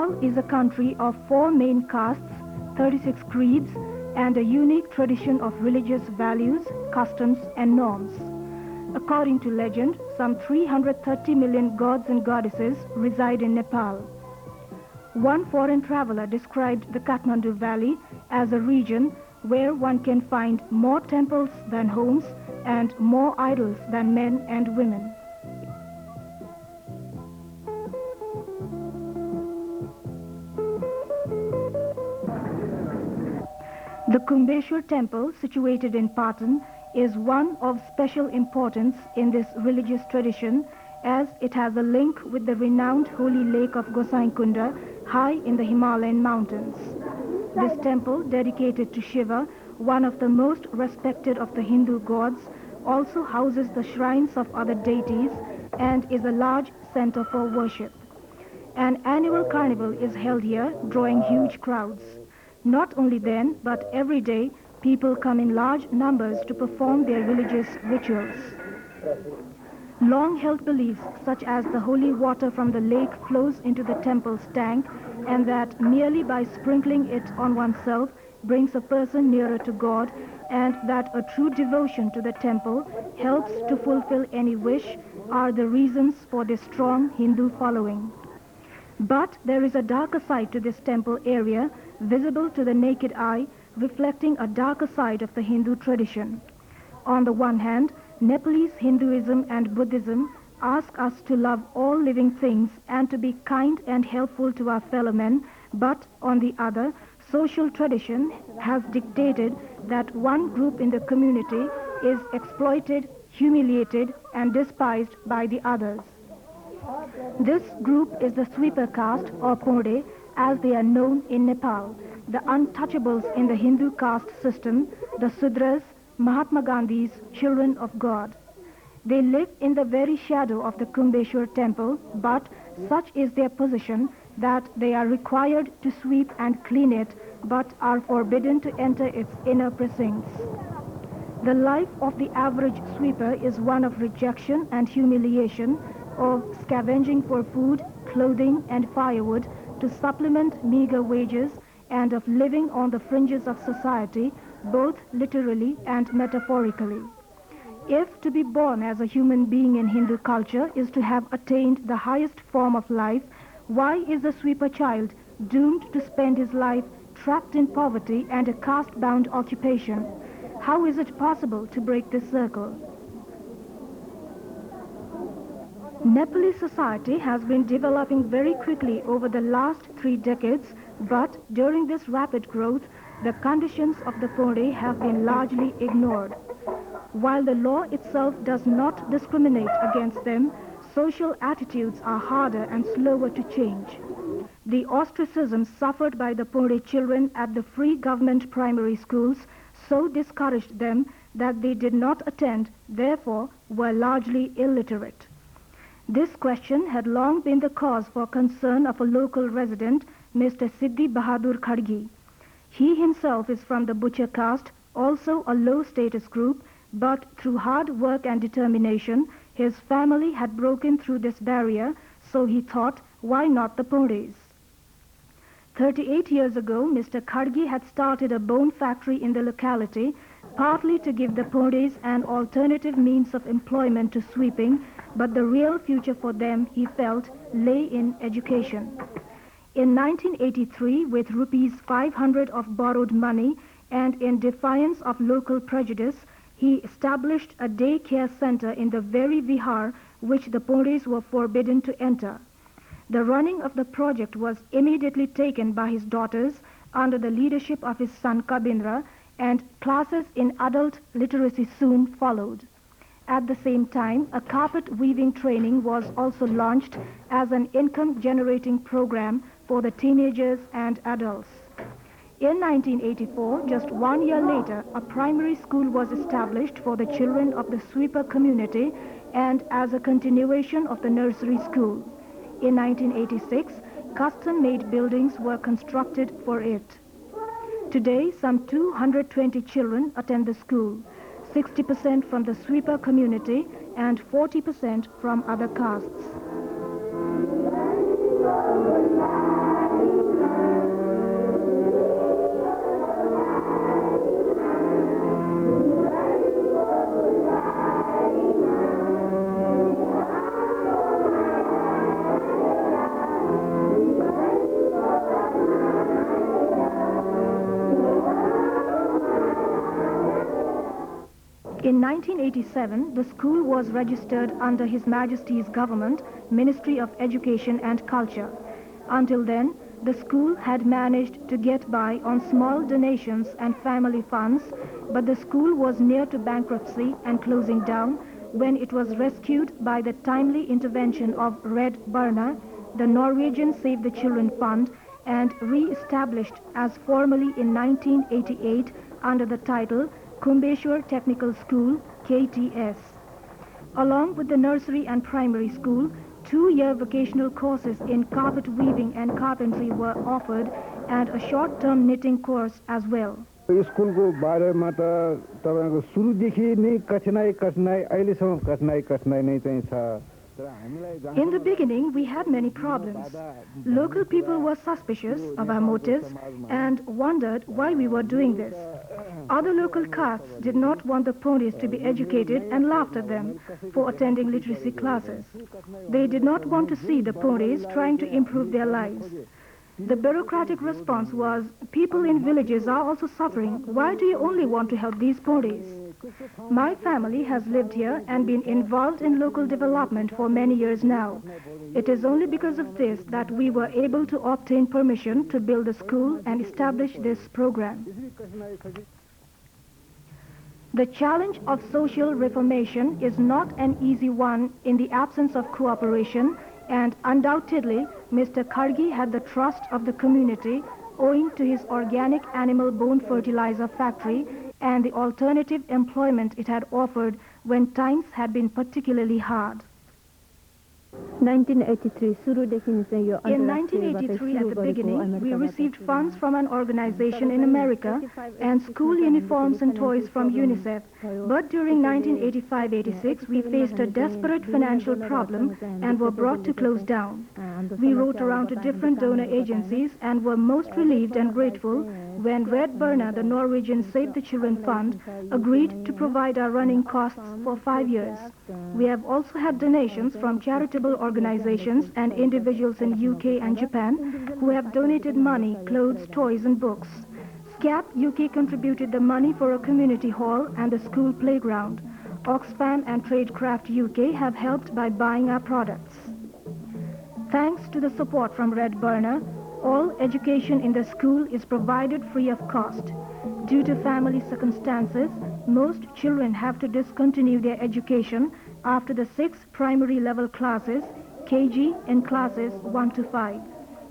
Nepal is a country of 4 main castes, 36 creeds, and a unique tradition of religious values, customs, and norms. According to legend, some 330 million gods and goddesses reside in Nepal. One foreign traveler described the Kathmandu Valley as a region where one can find more temples than homes and more idols than men and women. The Kumbeshwar temple, situated in Patan, is one of special importance in this religious tradition, as it has a link with the renowned holy lake of Gosainkunda high in the Himalayan mountains. This temple, dedicated to Shiva, one of the most respected of the Hindu gods, also houses the shrines of other deities and is a large center for worship. An annual carnival is held here, drawing huge crowds. Not only then, but every day, people come in large numbers to perform their religious rituals. Long-held beliefs such as the holy water from the lake flows into the temple's tank and that merely by sprinkling it on oneself brings a person nearer to God, and that a true devotion to the temple helps to fulfill any wish are the reasons for this strong Hindu following. But there is a darker side to this temple area, visible to the naked eye, reflecting a darker side of the Hindu tradition. On the one hand, Nepalese Hinduism and Buddhism ask us to love all living things and to be kind and helpful to our fellow men, but on the other, social tradition has dictated that one group in the community is exploited, humiliated, and despised by the others. This group is the sweeper caste, or Pode, as they are known in Nepal, the untouchables in the Hindu caste system, the Sudras, Mahatma Gandhi's children of God. They live in the very shadow of the Kumbeshwar temple, but such is their position that they are required to sweep and clean it, but are forbidden to enter its inner precincts. The life of the average sweeper is one of rejection and humiliation, of scavenging for food, clothing, and firewood to supplement meager wages, and of living on the fringes of society, both literally and metaphorically. If to be born as a human being in Hindu culture is to have attained the highest form of life, why is the sweeper child doomed to spend his life trapped in poverty and a caste-bound occupation? How is it possible to break this circle? Nepalese society has been developing very quickly over the last 3 decades, but during this rapid growth, the conditions of the Pode have been largely ignored. While the law itself does not discriminate against them, social attitudes are harder and slower to change. The ostracism suffered by the Pode children at the free government primary schools so discouraged them that they did not attend, therefore were largely illiterate. This question had long been the cause for concern of a local resident, Mr. Siddhi Bahadur Khadgi. He himself is from the butcher caste, also a low-status group, but through hard work and determination, his family had broken through this barrier, so he thought, why not the Podes? 38 years ago, Mr. Khadgi had started a bone factory in the locality, partly to give the Podes an alternative means of employment to sweeping, but the real future for them, he felt, lay in education. In 1983, with rupees 500 of borrowed money, and in defiance of local prejudice, he established a daycare center in the very vihar which the Podes were forbidden to enter. The running of the project was immediately taken by his daughters under the leadership of his son Kabindra, and classes in adult literacy soon followed. At the same time, a carpet weaving training was also launched as an income-generating program for the teenagers and adults. In 1984, just 1 year later, a primary school was established for the children of the sweeper community and as a continuation of the nursery school. In 1986, custom-made buildings were constructed for it. Today, some 220 children attend the school, 60% from the sweeper community and 40% from other castes. In 1987, the school was registered under His Majesty's government, Ministry of Education and Culture. Until then, the school had managed to get by on small donations and family funds, but the school was near to bankruptcy and closing down when it was rescued by the timely intervention of Red Barna, the Norwegian Save the Children Fund, and re-established as formally in 1988 under the title Kumbeshwar Technical School, KTS. Along with the nursery and primary school, 2-year vocational courses in carpet weaving and carpentry were offered and a short-term knitting course as well. स्कुलको बारेमा त तपाईको सुरुदेखि नै कठिनाई अहिलेसम्म कठिनाई नै चाहिँ छ. In the beginning, we had many problems. Local people were suspicious of our motives and wondered why we were doing this. Other local castes did not want the Podes to be educated and laughed at them for attending literacy classes. They did not want to see the Podes trying to improve their lives. The bureaucratic response was, people in villages are also suffering. Why do you only want to help these Podes? My family has lived here and been involved in local development for many years now. It is only because of this that we were able to obtain permission to build a school and establish this program. The challenge of social reformation is not an easy one in the absence of cooperation, and undoubtedly, Mr. Khadgi had the trust of the community owing to his organic animal bone fertilizer factory and the alternative employment it had offered when times had been particularly hard. 1983 In 1983, at the beginning, we received funds from an organization in America and school uniforms and toys from UNICEF. But during 1985-86, we faced a desperate financial problem and were brought to close down. We wrote around to different donor agencies and were most relieved and grateful when Red Barna, the Norwegian Save the Children Fund, agreed to provide our running costs for 5 years. We have also had donations from charitable organizations and individuals in UK and Japan who have donated money, clothes, toys and books. SCAP UK contributed the money for a community hall and a school playground. Oxfam and Tradecraft UK have helped by buying our products. Thanks to the support from Red Barna, all education in the school is provided free of cost. Due to family circumstances, most children have to discontinue their education after the 6 primary level classes, KG, in classes 1 to 5.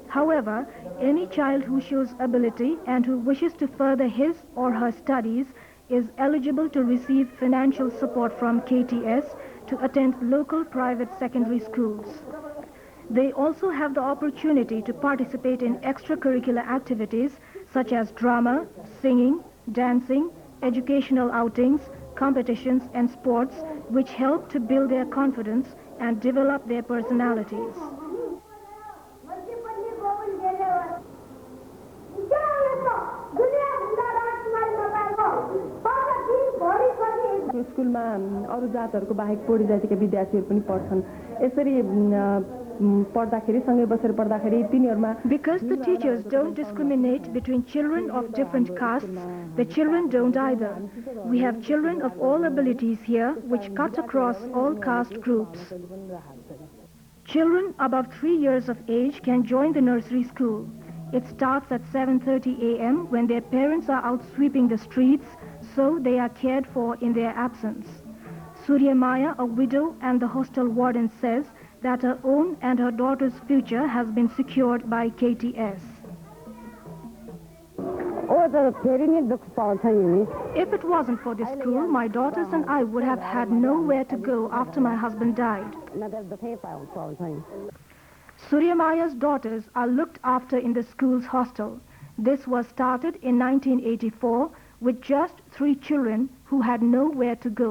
However, any child who shows ability and who wishes to further his or her studies is eligible to receive financial support from KTS to attend local private secondary schools. They also have the opportunity to participate in extracurricular activities such as drama, singing, dancing, educational outings, competitions and sports, which help to build their confidence and develop their personalities. स्कुलमा अरु जातहरुको बाहेक पोडी जातिका विद्यार्थीहरु पनि पढ्छन् यसरी पढ्दाखेरि सँगै बसेर पढ्दाखेरि तिनीहरुमा Because the teachers don't discriminate between children of different castes, the children don't either. We have children of all abilities here which cut across all caste groups. Children above 3 years of age can join the nursery school. It starts at 7:30 a.m. when their parents are out sweeping the streets, so they are cared for in their absence. Surya Maya, a widow and the hostel warden, says that her own and her daughter's future has been secured by KTS. If it wasn't for this school, my daughters and I would have had nowhere to go after my husband died. Surya Maya's daughters are looked after in the school's hostel. This was started in 1984 with just 3 children who had nowhere to go.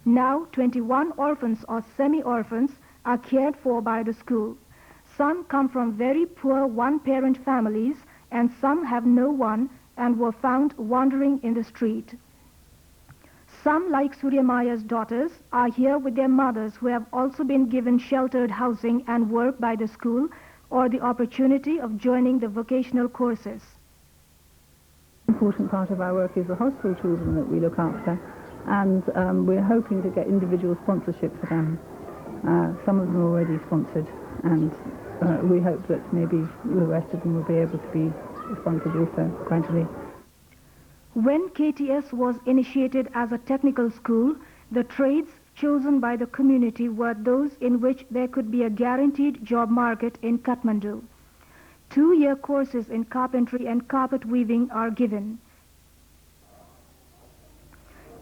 Now 21 orphans or semi-orphans are cared for by the school. Some come from very poor one-parent families and some have no one and were found wandering in the street. Some, like Surya Maya's daughters, are here with their mothers who have also been given sheltered housing and work by the school or the opportunity of joining the vocational courses. An important part of our work is the hostel children that we look after. and we're hoping to get individual sponsorship for them. Some of them are already sponsored, and we hope that maybe the rest of them will be able to be sponsored also gradually. When KTS was initiated as a technical school, the trades chosen by the community were those in which there could be a guaranteed job market in Kathmandu. 2-year courses in carpentry and carpet weaving are given.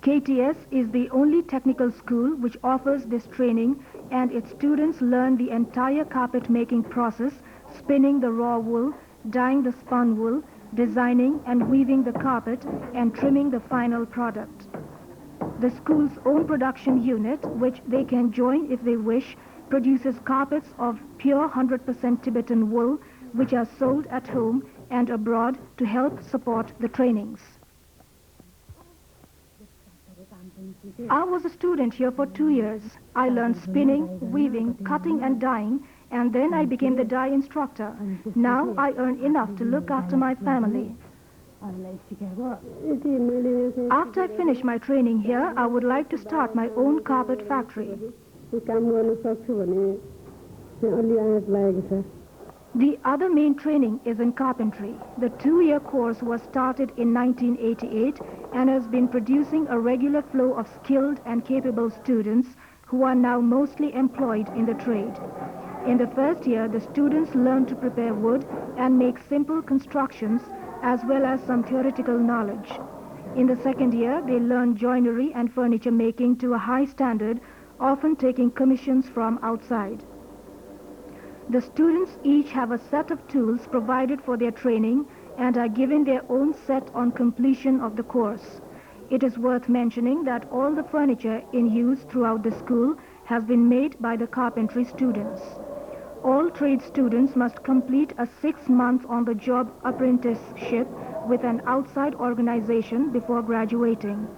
KTS is the only technical school which offers this training, and its students learn the entire carpet making process, spinning the raw wool, dyeing the spun wool, designing and weaving the carpet, and trimming the final product. The school's own production unit, which they can join if they wish, produces carpets of pure 100% Tibetan wool, which are sold at home and abroad to help support the trainings. I was a student here for 2 years. I learned spinning, weaving, cutting and dyeing, and then I became the dye instructor. Now I earn enough to look after my family. After I finish my training here, I would like to start my own carpet factory. The other main training is in carpentry. The 2-year course was started in 1988 and has been producing a regular flow of skilled and capable students who are now mostly employed in the trade. In the first year, the students learn to prepare wood and make simple constructions as well as some theoretical knowledge. In the second year, they learn joinery and furniture making to a high standard, often taking commissions from outside. The students each have a set of tools provided for their training and are given their own set on completion of the course. It is worth mentioning that all the furniture in use throughout the school has been made by the carpentry students. All trade students must complete a 6-month on-the-job apprenticeship with an outside organization before graduating.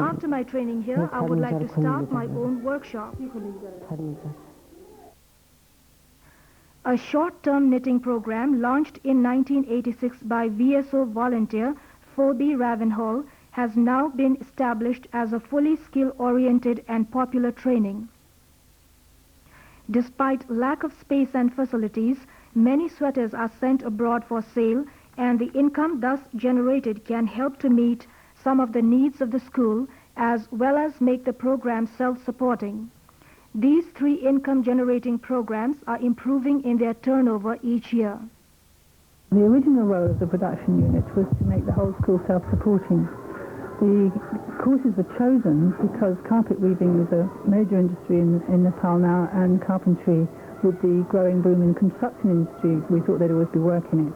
After my training here, I would like to start my own workshop. A short-term knitting program launched in 1986 by VSO volunteer Phoebe Ravenhall has now been established as a fully skill-oriented and popular training. Despite lack of space and facilities, many sweaters are sent abroad for sale, and the income thus generated can help to meet some of the needs of the school as well as make the program self-supporting. These 3 income-generating programs are improving in their turnover each year. The original role of the production unit was to make the whole school self-supporting. The courses were chosen because carpet weaving is a major industry in Nepal now, and carpentry, with the growing boom in construction industry, we thought they'd always be work in it.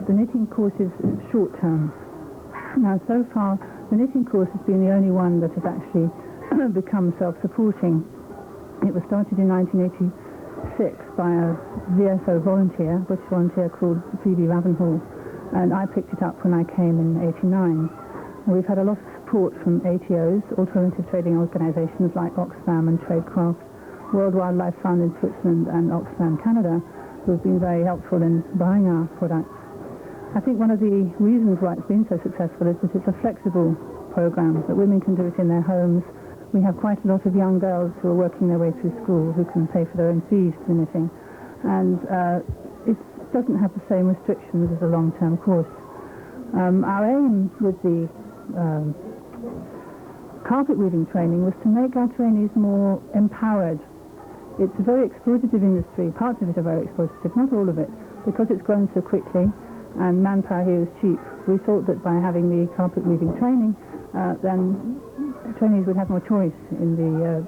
The knitting course is short-term. Now, so far, the knitting course has been the only one that has actually become self-supporting. It was started in 1986 by a VSO volunteer, British volunteer called Phoebe Ravenhall, and I picked it up when I came in '89. We've had a lot of support from ATOs, alternative trading organisations like Oxfam and Tradecraft, World Wildlife Fund in Switzerland and Oxfam Canada, who have been very helpful in buying our products. I think one of the reasons why it's been so successful is that it's a flexible program, that women can do it in their homes. We have quite a lot of young girls who are working their way through school who can pay for their own fees to the knitting, and it doesn't have the same restrictions as a long-term course. Our aim with the carpet weaving training was to make our trainees more empowered. It's a very exploitative industry. Parts of it are very exploitative, not all of it, because it's grown so quickly and manpower here is cheap. We thought that by having the carpet weaving training, then trainees would have more choice in the